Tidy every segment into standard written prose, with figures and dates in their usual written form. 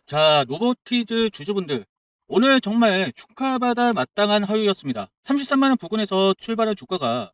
자, 노보티즈 주주분들. 오늘 정말 축하받아 마땅한 하루였습니다. 33만원 부근에서 출발한 주가가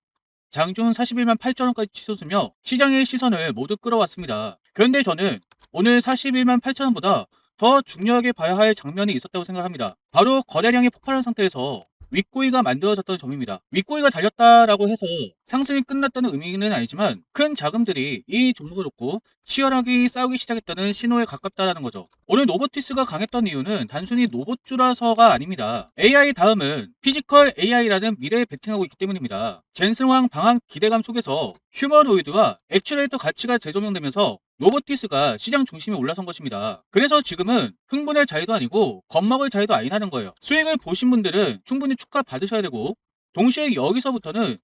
장중 41만 8천원까지 치솟으며 시장의 시선을 모두 끌어왔습니다. 그런데 저는 오늘 41만 8천원보다 더 중요하게 봐야 할 장면이 있었다고 생각합니다. 바로 거래량이 폭발한 상태에서 윗꼬리가 만들어졌던 점입니다. 윗꼬리가 달렸다라고 해서 상승이 끝났다는 의미는 아니지만 큰 자금들이 이 종목을 놓고 치열하게 싸우기 시작했다는 신호에 가깝다라는 거죠. 오늘 노보티스가 강했던 이유는 단순히 노봇주라서가 아닙니다. AI 다음은 피지컬 AI라는 미래에 베팅하고 있기 때문입니다. 젠슨황 방한 기대감 속에서 휴머노이드와 액츄레이터 가치가 재조명되면서 노보티스가 시장 중심에 올라선 것입니다. 그래서 지금은 흥분의 자리도 아니고 겁먹을 자리도 아니라는 거예요. 수익을 보신 분들은 충분히 축하 받으셔야 되고, 동시에 여기서부터는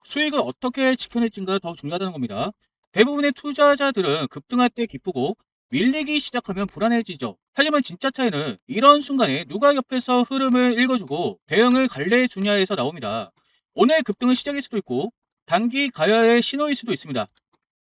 수익을 어떻게 지켜낼지가 더 중요하다는 겁니다. 대부분의 투자자들은 급등할 때 기쁘고 밀리기 시작하면 불안해지죠. 하지만 진짜 차이는 이런 순간에 누가 옆에서 흐름을 읽어주고 대응을 관리해 주냐에서 나옵니다. 오늘 급등은 시작일 수도 있고 단기 가야의 신호일 수도 있습니다.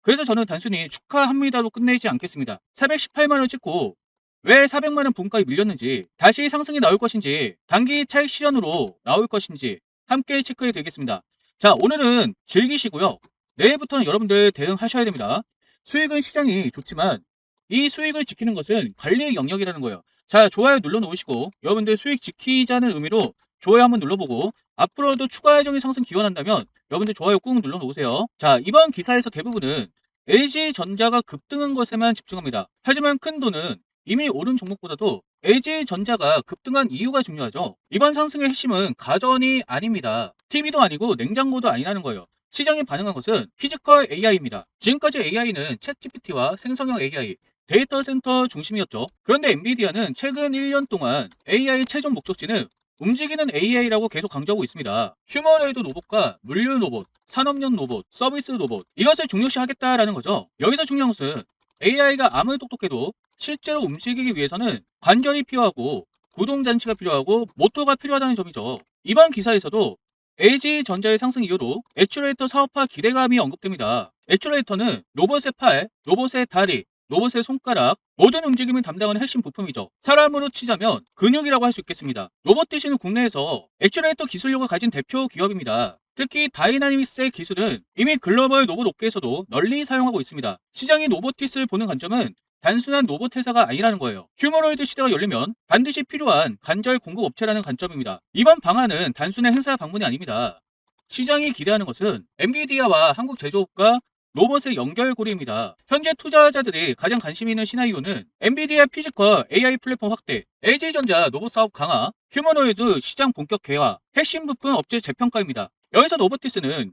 그래서 저는 단순히 축하합니다로 끝내지 않겠습니다. 418만원 찍고 왜 400만원 분까지 밀렸는지, 다시 상승이 나올 것인지, 단기 차익 실현으로 나올 것인지 함께 체크해 드리겠습니다. 자, 오늘은 즐기시고요. 내일부터는 여러분들 대응하셔야 됩니다. 수익은 시장이 좋지만 이 수익을 지키는 것은 관리의 영역이라는 거예요. 자, 좋아요 눌러 놓으시고 여러분들 수익 지키자는 의미로 좋아요 한번 눌러보고, 앞으로도 추가적인 상승 기원한다면 여러분들 좋아요 꾹 눌러 놓으세요. 자, 이번 기사에서 대부분은 LG전자가 급등한 것에만 집중합니다. 하지만 큰 돈은 이미 오른 종목보다도 LG전자가 급등한 이유가 중요하죠. 이번 상승의 핵심은 가전이 아닙니다. TV도 아니고 냉장고도 아니라는 거예요. 시장이 반응한 것은 피지컬 AI입니다. 지금까지 AI는 챗GPT와 생성형 AI, 데이터 센터 중심이었죠. 그런데 엔비디아는 최근 1년 동안 AI 최종 목적지는 움직이는 AI라고 계속 강조하고 있습니다. 휴머노이드 로봇과 물류 로봇, 산업용 로봇, 서비스 로봇, 이것을 중요시하겠다라는 거죠. 여기서 중요한 것은 AI가 아무리 똑똑해도 실제로 움직이기 위해서는 관절이 필요하고 구동장치가 필요하고 모터가 필요하다는 점이죠. 이번 기사에서도 LG전자의 상승 이후로 액츄레이터 사업화 기대감이 언급됩니다. 액츄레이터는 로봇의 팔, 로봇의 다리, 로봇의 손가락, 모든 움직임을 담당하는 핵심 부품이죠. 사람으로 치자면 근육이라고 할 수 있겠습니다. 로봇디시는 국내에서 액츄레이터 기술력을 가진 대표 기업입니다. 특히 다이나믹스의 기술은 이미 글로벌 로봇 업계에서도 널리 사용하고 있습니다. 시장이 로보티스를 보는 관점은 단순한 로봇 회사가 아니라는 거예요. 휴머노이드 시대가 열리면 반드시 필요한 관절 공급 업체라는 관점입니다. 이번 방안은 단순한 행사 방문이 아닙니다. 시장이 기대하는 것은 엔비디아와 한국 제조업과 로봇의 연결고리입니다. 현재 투자자들이 가장 관심 있는 시나리오는 엔비디아 피지컬 AI 플랫폼 확대, LG전자 로봇 사업 강화, 휴머노이드 시장 본격 개화, 핵심 부품 업체 재평가입니다. 여기서 노보티스는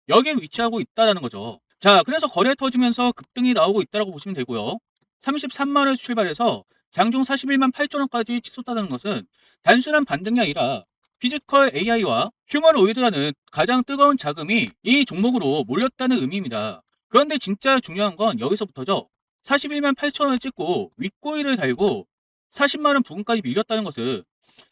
여기에 위치하고 있다는 거죠. 자, 그래서 거래 터지면서 급등이 나오고 있다고 보시면 되고요. 33만원에서 출발해서 장중 41만 8천원까지 치솟다는 것은 단순한 반등이 아니라 피지컬 AI와 휴머노이드라는 가장 뜨거운 자금이 이 종목으로 몰렸다는 의미입니다. 그런데 진짜 중요한 건 여기서부터죠. 41만 8천원을 찍고 윗꼬리를 달고 40만원 부근까지 밀렸다는 것은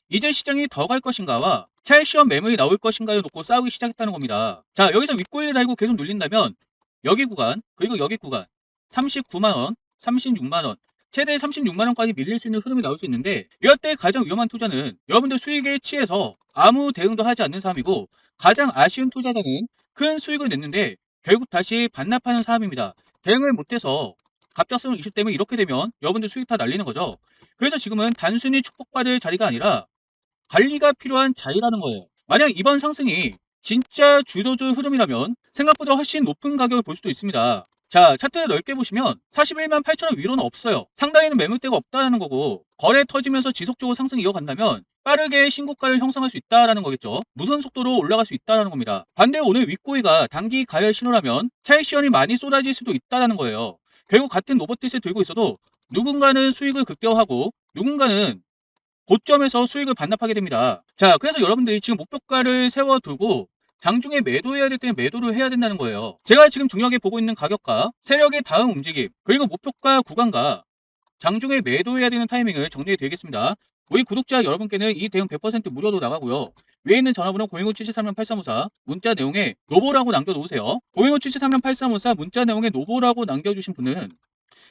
이제 시장이 더 갈 것인가와 차익 시험 매물이 나올 것인가를 놓고 싸우기 시작했다는 겁니다. 자, 여기서 윗꼬리를 달고 계속 눌린다면 여기 구간, 그리고 여기 구간 39만원, 36만원, 최대 36만원까지 밀릴 수 있는 흐름이 나올 수 있는데, 이럴 때 가장 위험한 투자는 여러분들 수익에 취해서 아무 대응도 하지 않는 사람이고, 가장 아쉬운 투자자는 큰 수익을 냈는데 결국 다시 반납하는 사람입니다. 대응을 못해서 갑작스러운 이슈 때문에 이렇게 되면 여러분들 수익 다 날리는 거죠. 그래서 지금은 단순히 축복받을 자리가 아니라 관리가 필요한 자리라는 거예요. 만약 이번 상승이 진짜 주도주 흐름이라면 생각보다 훨씬 높은 가격을 볼 수도 있습니다. 자, 차트를 넓게 보시면 41만 8천원 위로는 없어요. 상단에는 매물대가 없다는 거고, 거래 터지면서 지속적으로 상승 이어간다면 빠르게 신고가를 형성할 수 있다는 거겠죠. 무슨 속도로 올라갈 수 있다는 겁니다. 반대로 오늘 윗꼬리가 단기 가열 신호라면 차익 시연이 많이 쏟아질 수도 있다는 거예요. 결국 같은 로봇핏을 들고 있어도 누군가는 수익을 극대화하고 누군가는 고점에서 수익을 반납하게 됩니다. 자, 그래서 여러분들이 지금 목표가를 세워두고 장중에 매도해야 될 때는 매도를 해야 된다는 거예요. 제가 지금 중요하게 보고 있는 가격과 세력의 다음 움직임, 그리고 목표가 구간과 장중에 매도해야 되는 타이밍을 정리해 드리겠습니다. 우리 구독자 여러분께는 이 대응 100% 무료로 나가고요. 위에 있는 전화번호 010-7733-8354 문자 내용에 노보라고 남겨놓으세요. 010-7733-8354 문자 내용에 노보라고 남겨주신 분은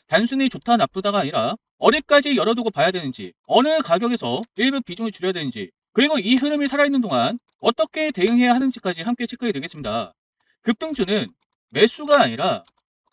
단순히 좋다 나쁘다가 아니라 어디까지 열어두고 봐야 되는지, 어느 가격에서 일부 비중을 줄여야 되는지, 그리고 이 흐름이 살아있는 동안 어떻게 대응해야 하는지까지 함께 체크해 드리겠습니다. 급등주는 매수가 아니라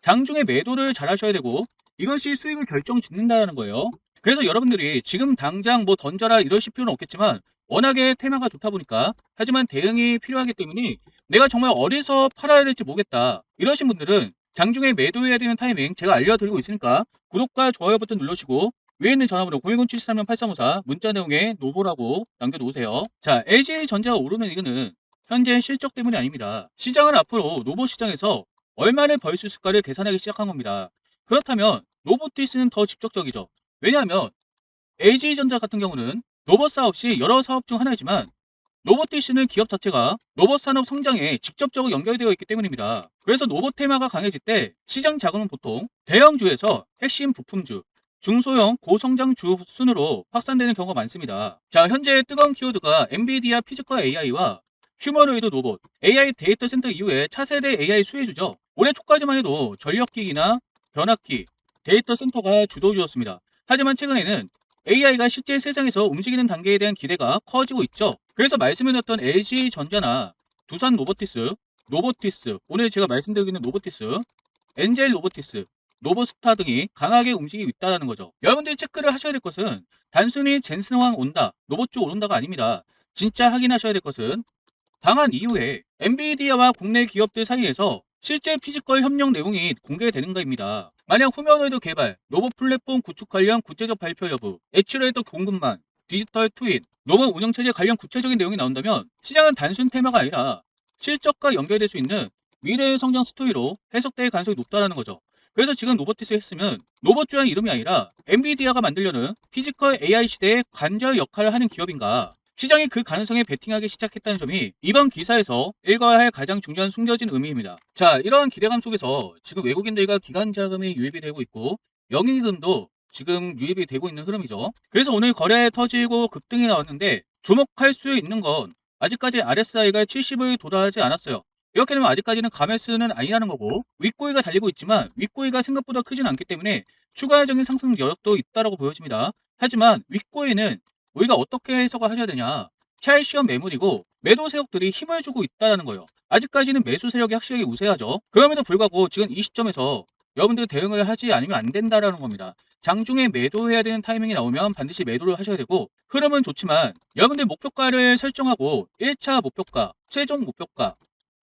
장중에 매도를 잘 하셔야 되고 이것이 수익을 결정짓는다는 거예요. 그래서 여러분들이 지금 당장 뭐 던져라 이러실 필요는 없겠지만 워낙에 테마가 좋다 보니까, 하지만 대응이 필요하기 때문에 내가 정말 어디서 팔아야 될지 모르겠다 이러신 분들은 장중에 매도해야 되는 타이밍 제가 알려드리고 있으니까 구독과 좋아요 버튼 눌러주시고 위에 있는 전화번호 010-733-8354 문자 내용에 노보라고 남겨놓으세요. 자, LG전자가 오르는 이유는 현재 실적 때문이 아닙니다. 시장은 앞으로 노보 시장에서 얼마를 벌 수 있을까를 계산하기 시작한 겁니다. 그렇다면 노보티스는 더 직접적이죠. 왜냐하면 LG전자 같은 경우는 로봇 사업 시 여러 사업 중 하나이지만 로보티스는 기업 자체가 로봇 산업 성장에 직접적으로 연결되어 있기 때문입니다. 그래서 로봇 테마가 강해질 때 시장 자금은 보통 대형주에서 핵심 부품주, 중소형 고성장주 순으로 확산되는 경우가 많습니다. 자, 현재 뜨거운 키워드가 엔비디아 피지컬 AI와 휴머노이드 로봇, AI 데이터 센터 이후에 차세대 AI 수혜주죠. 올해 초까지만 해도 전력기기나 변압기, 데이터 센터가 주도주였습니다. 하지만 최근에는 AI가 실제 세상에서 움직이는 단계에 대한 기대가 커지고 있죠. 그래서 말씀해드렸던 LG전자나 두산 로보티스, 오늘 제가 말씀드리고 있는 로보티스, 엔젤 로보티스, 로보스타 등이 강하게 움직이고 있다는 거죠. 여러분들이 체크를 하셔야 될 것은 단순히 젠슨왕 온다, 로봇 쪽 오른다가 아닙니다. 진짜 확인하셔야 될 것은 방한 이후에 엔비디아와 국내 기업들 사이에서 실제 피지컬 협력 내용이 공개되는가입니다. 만약 휴머노이드 개발, 로봇 플랫폼 구축 관련 구체적 발표 여부, 액츄레이터 공급망, 디지털 트윈, 로봇 운영체제 관련 구체적인 내용이 나온다면 시장은 단순 테마가 아니라 실적과 연결될 수 있는 미래의 성장 스토리로 해석될 가능성이 높다는 거죠. 그래서 지금 로보티스 했으면 로봇주라는 이름이 아니라 엔비디아가 만들려는 피지컬 AI 시대의 관절 역할을 하는 기업인가, 시장이 그 가능성에 베팅하기 시작했다는 점이 이번 기사에서 읽어야 할 가장 중요한 숨겨진 의미입니다. 자, 이러한 기대감 속에서 지금 외국인들과 기관 자금이 유입이 되고 있고 영인금도 지금 유입이 되고 있는 흐름이죠. 그래서 오늘 거래 터지고 급등이 나왔는데 주목할 수 있는 건 아직까지 RSI가 70을 도달하지 않았어요. 이렇게 되면 아직까지는 가메스는 아니라는 거고, 윗꼬리가 달리고 있지만 윗꼬리가 생각보다 크진 않기 때문에 추가적인 상승 여력도 있다고 보여집니다. 하지만 윗꼬리는 우리가 어떻게 해석을 하셔야 되냐, 차익 시험 매물이고 매도 세력들이 힘을 주고 있다는 거예요. 아직까지는 매수 세력이 확실하게 우세하죠. 그럼에도 불구하고 지금 이 시점에서 여러분들 대응을 하지 않으면 안 된다라는 겁니다. 장중에 매도해야 되는 타이밍이 나오면 반드시 매도를 하셔야 되고, 흐름은 좋지만 여러분들 목표가를 설정하고 1차 목표가, 최종 목표가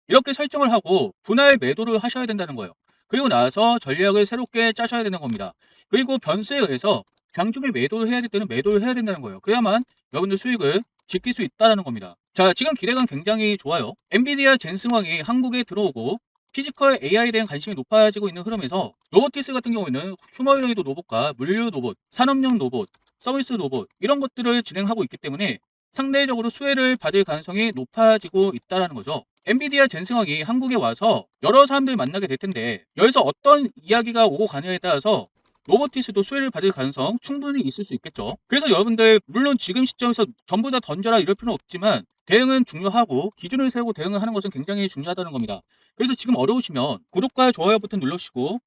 이렇게 설정을 하고 분할 매도를 하셔야 된다는 거예요. 그리고 나서 전략을 새롭게 짜셔야 되는 겁니다. 그리고 변수에 의해서 장중에 매도를 해야 될 때는 매도를 해야 된다는 거예요. 그래야만 여러분들 수익을 지킬 수 있다는 겁니다. 자, 지금 기대감 굉장히 좋아요. 엔비디아 젠슨왕이 한국에 들어오고 피지컬 AI에 대한 관심이 높아지고 있는 흐름에서 로보티스 같은 경우에는 휴머노이드 로봇과 물류 로봇, 산업용 로봇, 서비스 로봇 이런 것들을 진행하고 있기 때문에 상대적으로 수혜를 받을 가능성이 높아지고 있다는 거죠. 엔비디아 젠슨왕이 한국에 와서 여러 사람들 만나게 될 텐데 여기서 어떤 이야기가 오고 가느냐에 따라서 로보티스도 수혜를 받을 가능성 충분히 있을 수 있겠죠. 그래서 여러분들 물론 지금 시점에서 전부 다 던져라 이럴 필요는 없지만 대응은 중요하고 기준을 세우고 대응을 하는 것은 굉장히 중요하다는 겁니다. 그래서 지금 어려우시면 구독과 좋아요 버튼 눌러주시고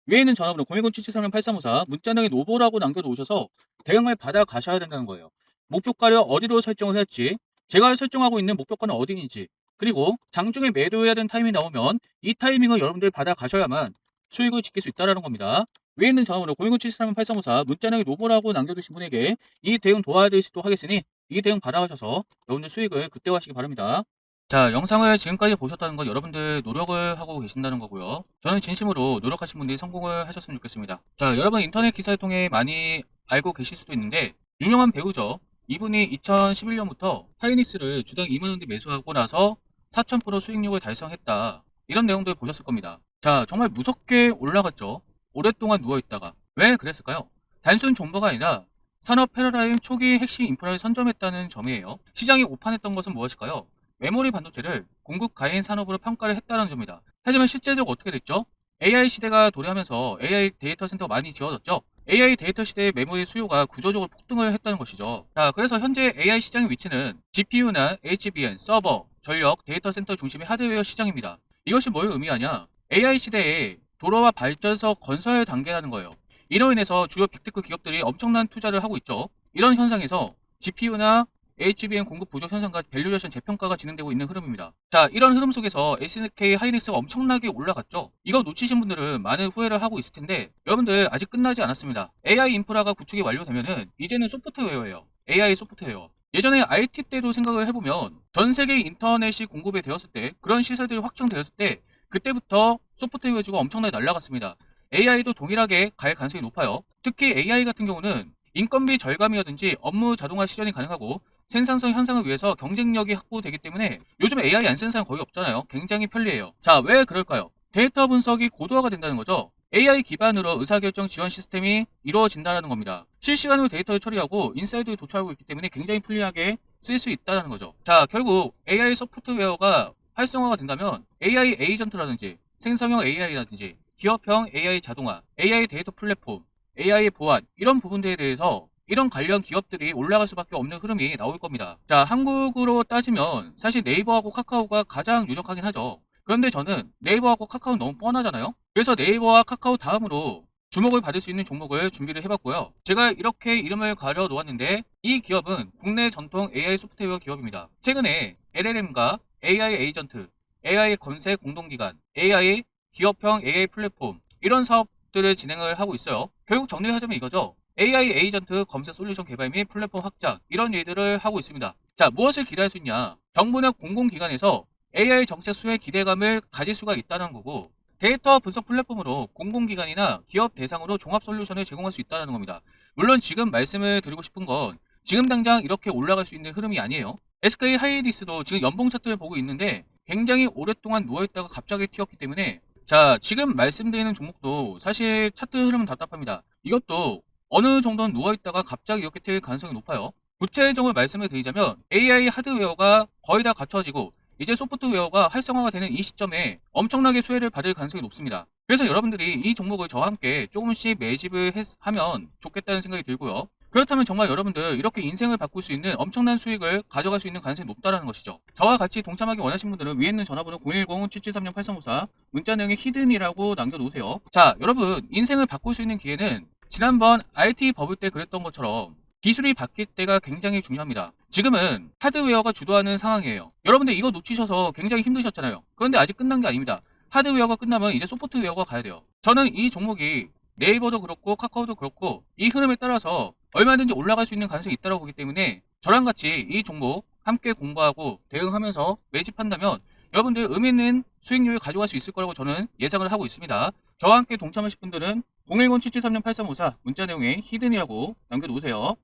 위에 있는 전화번호 010-773-8354 문자창에 노보라고 남겨놓으셔서 대응을 받아 가셔야 된다는 거예요. 목표가를 어디로 설정을 할지, 제가 설정하고 있는 목표가는 어디인지, 그리고 장중에 매도해야 되는 타이밍이 나오면 이 타이밍을 여러분들 받아 가셔야만 수익을 지킬 수 있다는 겁니다. 위에 있는 전화번호 010-733-8354 문자창에 노보라고 남겨두신 분에게 이 대응 도와드리도록 하겠으니 이 대응 받아가셔서 여러분들 수익을 극대화하시기 바랍니다. 자, 영상을 지금까지 보셨다는 건 여러분들 노력을 하고 계신다는 거고요. 저는 진심으로 노력하신 분들이 성공을 하셨으면 좋겠습니다. 자, 여러분 인터넷 기사를 통해 많이 알고 계실 수도 있는데 유명한 배우죠. 이분이 2011년부터 하이닉스를 주당 2만원대 매수하고 나서 4000% 수익률을 달성했다. 이런 내용들 보셨을 겁니다. 자, 정말 무섭게 올라갔죠. 오랫동안 누워있다가. 왜 그랬을까요? 단순 정보가 아니라 산업 패러다임 초기 핵심 인프라를 선점했다는 점이에요. 시장이 오판했던 것은 무엇일까요? 메모리 반도체를 공급 가인 산업으로 평가를 했다는 점입니다. 하지만 실제적으로 어떻게 됐죠? AI 시대가 도래하면서 AI 데이터 센터가 많이 지어졌죠. AI 데이터 시대의 메모리 수요가 구조적으로 폭등을 했다는 것이죠. 자, 그래서 현재 AI 시장의 위치는 GPU나 HBM, 서버, 전력, 데이터 센터 중심의 하드웨어 시장입니다. 이것이 뭘 의미하냐? AI 시대에 도로와 발전소 건설 단계라는 거예요. 이로 인해서 주요 빅테크 기업들이 엄청난 투자를 하고 있죠. 이런 현상에서 GPU나 HBM 공급 부족 현상과 밸류레이션 재평가가 진행되고 있는 흐름입니다. 자, 이런 흐름 속에서 SK 하이닉스가 엄청나게 올라갔죠. 이거 놓치신 분들은 많은 후회를 하고 있을 텐데 여러분들 아직 끝나지 않았습니다. AI 인프라가 구축이 완료되면은 이제는 소프트웨어예요. AI 소프트웨어. 예전에 IT 때도 생각을 해보면 전 세계 인터넷이 공급이 되었을 때, 그런 시설들이 확충되었을 때 그때부터 소프트웨어주가 엄청나게 날아갔습니다. AI도 동일하게 갈 가능성이 높아요. 특히 AI 같은 경우는 인건비 절감이라든지 업무 자동화 실현이 가능하고 생산성 향상을 위해서 경쟁력이 확보되기 때문에 요즘 AI 안 쓰는 사람 거의 없잖아요. 굉장히 편리해요. 자, 왜 그럴까요? 데이터 분석이 고도화가 된다는 거죠. AI 기반으로 의사결정 지원 시스템이 이루어진다는 겁니다. 실시간으로 데이터를 처리하고 인사이드를 도출하고 있기 때문에 굉장히 편리하게 쓸 수 있다는 거죠. 자, 결국 AI 소프트웨어가 활성화가 된다면 AI 에이전트라든지 생성형 AI라든지 기업형 AI 자동화, AI 데이터 플랫폼, AI 보안 이런 부분들에 대해서 이런 관련 기업들이 올라갈 수밖에 없는 흐름이 나올 겁니다. 자, 한국으로 따지면 사실 네이버하고 카카오가 가장 유력하긴 하죠. 그런데 저는 네이버하고 카카오는 너무 뻔하잖아요. 그래서 네이버와 카카오 다음으로 주목을 받을 수 있는 종목을 준비를 해봤고요. 제가 이렇게 이름을 가려 놓았는데 이 기업은 국내 전통 AI 소프트웨어 기업입니다. 최근에 LLM과 AI 에이전트, AI 검색 공동기관, AI 기업형 AI 플랫폼 이런 사업들을 진행을 하고 있어요. 결국 정리하자면 이거죠. AI 에이전트 검색 솔루션 개발 및 플랫폼 확장 이런 일들을 하고 있습니다. 자, 무엇을 기대할 수 있냐? 정부나 공공기관에서 AI 정책 수혜 기대감을 가질 수가 있다는 거고 데이터 분석 플랫폼으로 공공기관이나 기업 대상으로 종합 솔루션을 제공할 수 있다는 겁니다. 물론 지금 말씀을 드리고 싶은 건 지금 당장 이렇게 올라갈 수 있는 흐름이 아니에요. SK 하이닉스도 지금 연봉 차트를 보고 있는데 굉장히 오랫동안 누워있다가 갑자기 튀었기 때문에 자, 지금 말씀드리는 종목도 사실 차트 흐름은 답답합니다. 이것도 어느 정도는 누워있다가 갑자기 이렇게 튀길 가능성이 높아요. 구체적으로 말씀을 드리자면 AI 하드웨어가 거의 다 갖춰지고 이제 소프트웨어가 활성화가 되는 이 시점에 엄청나게 수혜를 받을 가능성이 높습니다. 그래서 여러분들이 이 종목을 저와 함께 조금씩 매집을 하면 좋겠다는 생각이 들고요. 그렇다면 정말 여러분들 이렇게 인생을 바꿀 수 있는 엄청난 수익을 가져갈 수 있는 가능성이 높다는 것이죠. 저와 같이 동참하기 원하시는 분들은 위에 있는 전화번호 010-773-8354 문자 내용에 히든이라고 남겨놓으세요. 자, 여러분 인생을 바꿀 수 있는 기회는 지난번 IT 버블 때 그랬던 것처럼 기술이 바뀔 때가 굉장히 중요합니다. 지금은 하드웨어가 주도하는 상황이에요. 여러분들 이거 놓치셔서 굉장히 힘드셨잖아요. 그런데 아직 끝난 게 아닙니다. 하드웨어가 끝나면 이제 소프트웨어가 가야 돼요. 저는 이 종목이 네이버도 그렇고 카카오도 그렇고 이 흐름에 따라서 얼마든지 올라갈 수 있는 가능성이 있다고 보기 때문에 저랑 같이 이 종목 함께 공부하고 대응하면서 매집한다면 여러분들 의미 있는 수익률을 가져갈 수 있을 거라고 저는 예상을 하고 있습니다. 저와 함께 동참하실 분들은 010-773-8354 문자 내용에 히든이라고 남겨놓으세요.